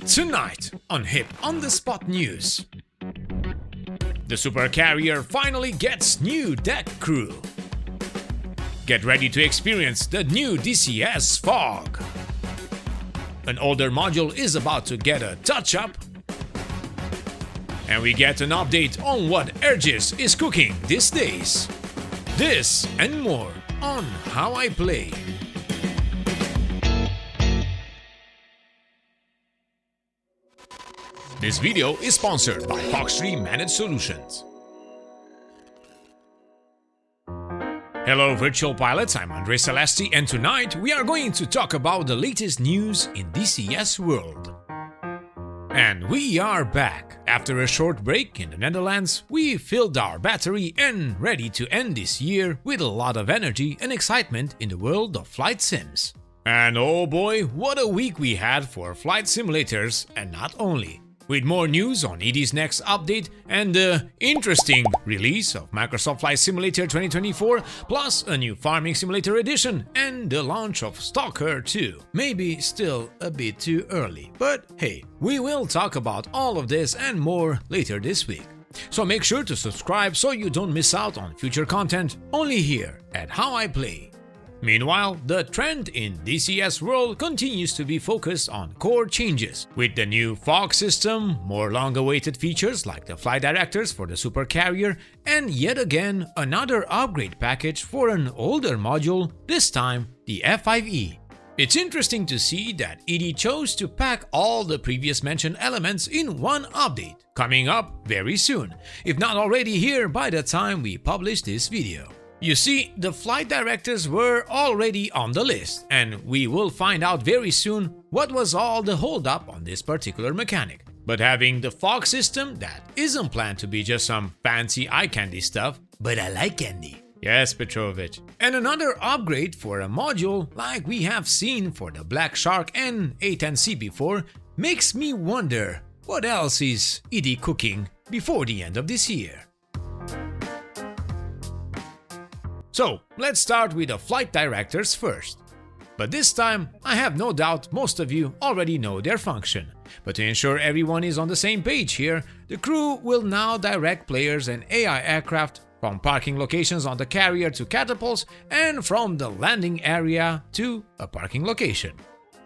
Tonight on Hip on the Spot News. The Supercarrier finally gets new deck crew. Get ready to experience the new DCS fog. An older module is about to get a touch-up. And we get an update on what Aerges is cooking these days. This and more on How I Play. This video is sponsored by Fox3 Managed Solutions. Hello virtual pilots, I'm Andre Celesti, and tonight we are going to talk about the latest news in DCS world. And we are back. After a short break in the Netherlands, we filled our battery and ready to end this year with a lot of energy and excitement in the world of flight sims. And oh boy, what a week we had for flight simulators, and not only. With more news on ED's next update and the interesting release of Microsoft Flight Simulator 2024, plus a new Farming Simulator edition and the launch of Stalker 2. Maybe still a bit too early, but hey, we will talk about all of this and more later this week. So make sure to subscribe so you don't miss out on future content only here at How I Play. Meanwhile, the trend in DCS world continues to be focused on core changes, with the new fog system, more long-awaited features like the flight directors for the Supercarrier, and yet again another upgrade package for an older module, this time the F5E. It's interesting to see that ED chose to pack all the previous mentioned elements in one update, coming up very soon, if not already here by the time we publish this video. You see, the flight directors were already on the list, and we will find out very soon what was all the holdup on this particular mechanic. But having the fog system that isn't planned to be just some fancy eye candy stuff, but I like candy. Yes, Petrovich. And another upgrade for a module like we have seen for the Black Shark and A10C before makes me wonder what else is ED cooking before the end of this year. So, let's start with the flight directors first. But this time, I have no doubt most of you already know their function. But to ensure everyone is on the same page here, the crew will now direct players and AI aircraft from parking locations on the carrier to catapults and from the landing area to a parking location.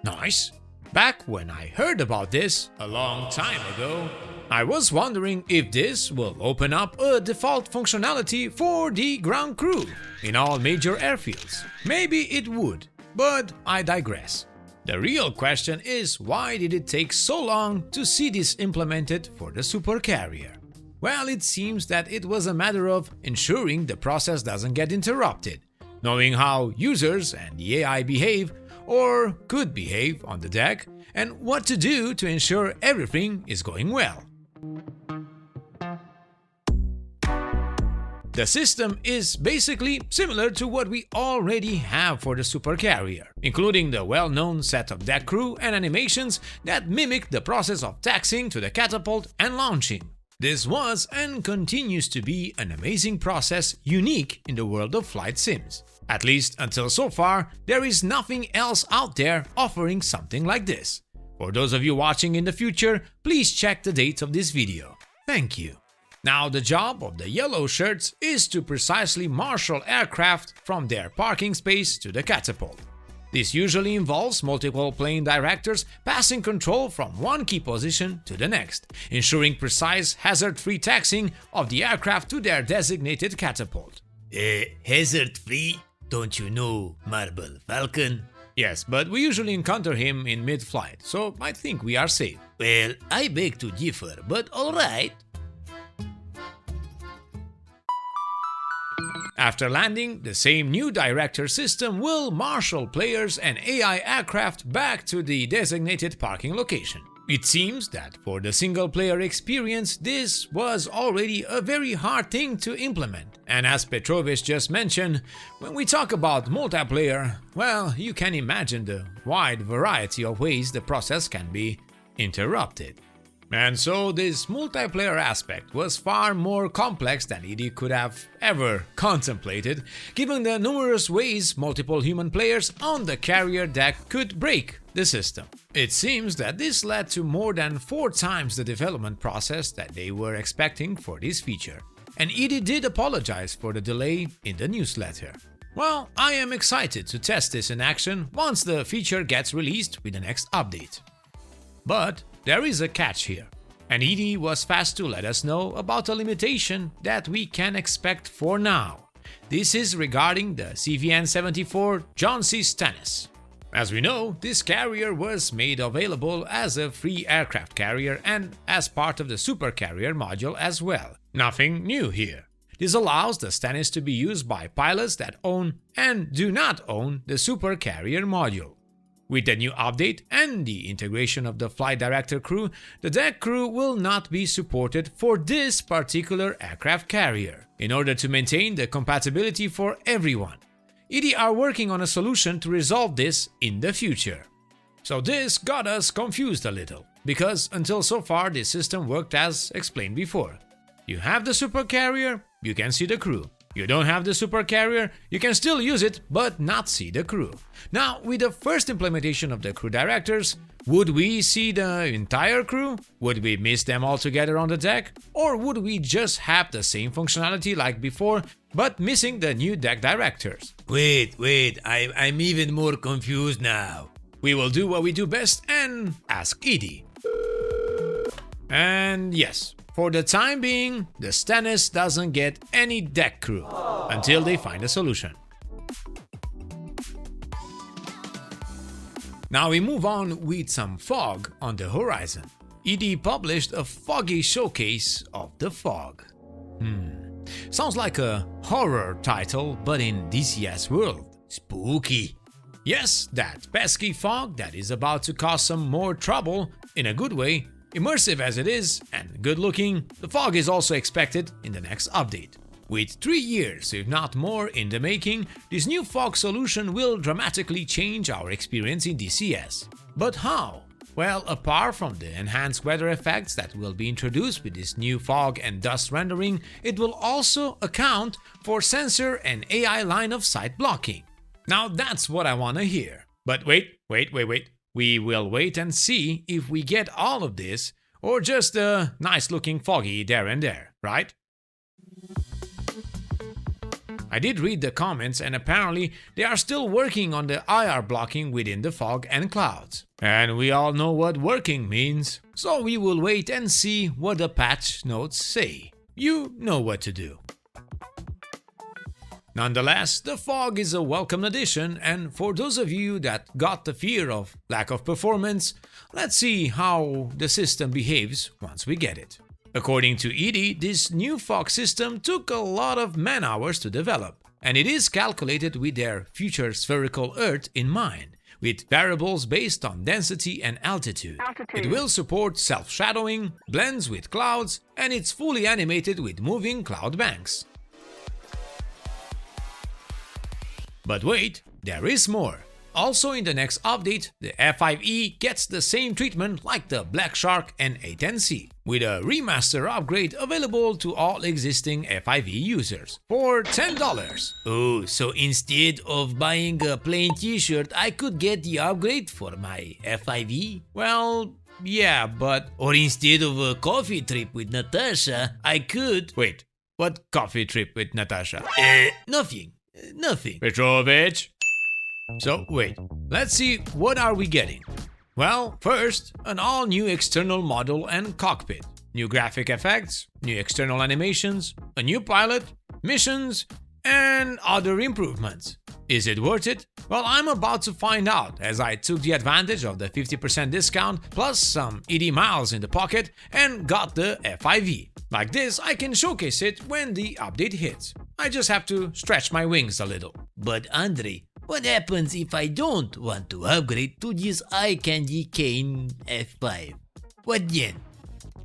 Nice! Back when I heard about this, a long time ago, I was wondering if this will open up a default functionality for the ground crew in all major airfields. Maybe it would, but I digress. The real question is, why did it take so long to see this implemented for the Supercarrier? Well, it seems that it was a matter of ensuring the process doesn't get interrupted, knowing how users and the AI behave or could behave on the deck, and what to do to ensure everything is going well. The system is basically similar to what we already have for the Supercarrier, including the well-known set of deck crew and animations that mimic the process of taxiing to the catapult and launching. This was and continues to be an amazing process unique in the world of flight sims. At least until so far, there is nothing else out there offering something like this. For those of you watching in the future, please check the date of this video. Thank you. Now the job of the yellow shirts is to precisely marshal aircraft from their parking space to the catapult. This usually involves multiple plane directors passing control from one key position to the next, ensuring precise hazard-free taxiing of the aircraft to their designated catapult. Hazard-free? Don't you know Marble Falcon? Yes, but we usually encounter him in mid-flight, so I think we are safe. Well, I beg to differ, but alright. After landing, the same new director system will marshal players and AI aircraft back to the designated parking location. It seems that for the single-player experience, this was already a very hard thing to implement. And as Petrovich just mentioned, when we talk about multiplayer, well, you can imagine the wide variety of ways the process can be interrupted. And so this multiplayer aspect was far more complex than ED could have ever contemplated, given the numerous ways multiple human players on the carrier deck could break the system. It seems that this led to more than 4 times the development process that they were expecting for this feature. And ED did apologize for the delay in the newsletter. Well, I am excited to test this in action once the feature gets released with the next update. But there is a catch here, and ED was fast to let us know about a limitation that we can expect for now. This is regarding the CVN-74 John C. Stennis. As we know, this carrier was made available as a free aircraft carrier and as part of the Supercarrier module as well. Nothing new here. This allows the Stennis to be used by pilots that own and do not own the Supercarrier module. With the new update and the integration of the flight director crew, the deck crew will not be supported for this particular aircraft carrier. In order to maintain the compatibility for everyone, ED are working on a solution to resolve this in the future. So this got us confused a little, because until so far this system worked as explained before. You have the Supercarrier, you can see the crew. You don't have the Supercarrier, you can still use it but not see the crew. Now, with the first implementation of the crew directors, would we see the entire crew? Would we miss them all together on the deck? Or would we just have the same functionality like before, but missing the new deck directors? Wait, I'm even more confused now. We will do what we do best and ask ED. And yes, for the time being, the Stennis doesn't get any deck crew until they find a solution. Now we move on with some fog on the horizon. ED published a foggy showcase of the fog. Sounds like a horror title, but in DCS world. Spooky. Yes, that pesky fog that is about to cause some more trouble in a good way. Immersive as it is, and good looking, the fog is also expected in the next update. With 3 years, if not more, in the making, this new fog solution will dramatically change our experience in DCS. But how? Well, apart from the enhanced weather effects that will be introduced with this new fog and dust rendering, it will also account for sensor and AI line of sight blocking. Now that's what I wanna hear. But wait. We will wait and see if we get all of this, or just a nice looking foggy there and there, right? I did read the comments, and apparently they are still working on the IR blocking within the fog and clouds. And we all know what working means, so we will wait and see what the patch notes say. You know what to do. Nonetheless, the fog is a welcome addition, and for those of you that got the fear of lack of performance, let's see how the system behaves once we get it. According to ED, this new fog system took a lot of man-hours to develop, and it is calculated with their future spherical Earth in mind, with variables based on density and altitude. It will support self-shadowing, blends with clouds, and it's fully animated with moving cloud banks. But wait, there is more. Also in the next update, the F5E gets the same treatment like the Black Shark and A10C, with a remaster upgrade available to all existing F5E users for $10. Oh, so instead of buying a plain t-shirt, I could get the upgrade for my F5E? Well, yeah, but... Or instead of a coffee trip with Natasha, I could... Wait, what coffee trip with Natasha? Nothing. Petrovich? So wait, let's see, what are we getting? Well, first, an all-new external model and cockpit, new graphic effects, new external animations, a new pilot, missions, and other improvements. Is it worth it? Well, I'm about to find out, as I took the advantage of the 50% discount plus some ED miles in the pocket and got the F5E. Like this, I can showcase it when the update hits. I just have to stretch my wings a little. But Andre, what happens if I don't want to upgrade to this eye candy cane F5? What then?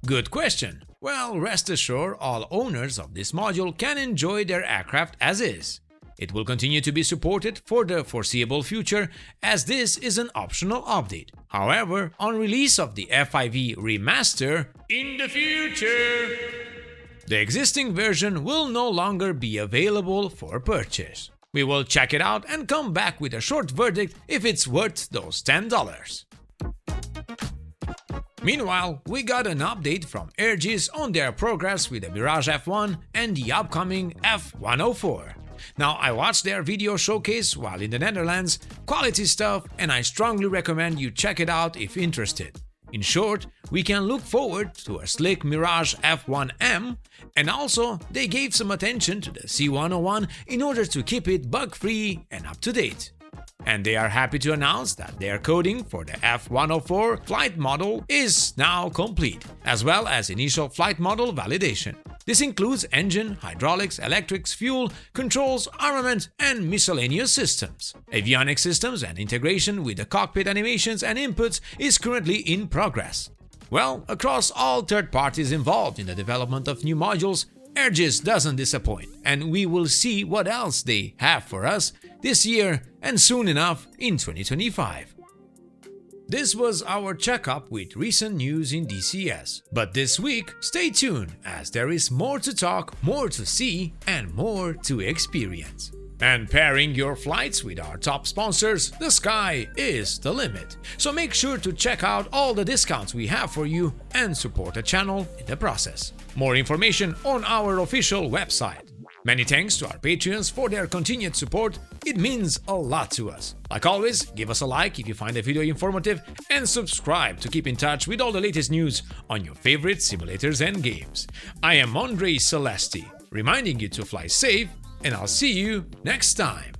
Good question. Well, rest assured, all owners of this module can enjoy their aircraft as is. It will continue to be supported for the foreseeable future, as this is an optional update. However, on release of the F5E Remaster in the future, the existing version will no longer be available for purchase. We will check it out and come back with a short verdict if it's worth those $10. Meanwhile, we got an update from Aerges on their progress with the Mirage F1 and the upcoming F104. Now, I watched their video showcase while in the Netherlands, quality stuff, and I strongly recommend you check it out if interested. In short, we can look forward to a slick Mirage F1M, and also they gave some attention to the C101 in order to keep it bug-free and up-to-date. And they are happy to announce that their coding for the F104 flight model is now complete, as well as initial flight model validation. This includes engine, hydraulics, electrics, fuel, controls, armament, and miscellaneous systems. Avionics systems and integration with the cockpit animations and inputs is currently in progress. Well, across all third parties involved in the development of new modules, Aerges doesn't disappoint, and we will see what else they have for us this year and soon enough in 2025. This was our checkup with recent news in DCS, but this week stay tuned as there is more to talk, more to see, and more to experience. And pairing your flights with our top sponsors, the sky is the limit. So make sure to check out all the discounts we have for you and support the channel in the process. More information on our official website. Many thanks to our Patreons for their continued support, it means a lot to us. Like always, give us a like if you find the video informative and subscribe to keep in touch with all the latest news on your favorite simulators and games. I am Andre Celesti, reminding you to fly safe, and I'll see you next time.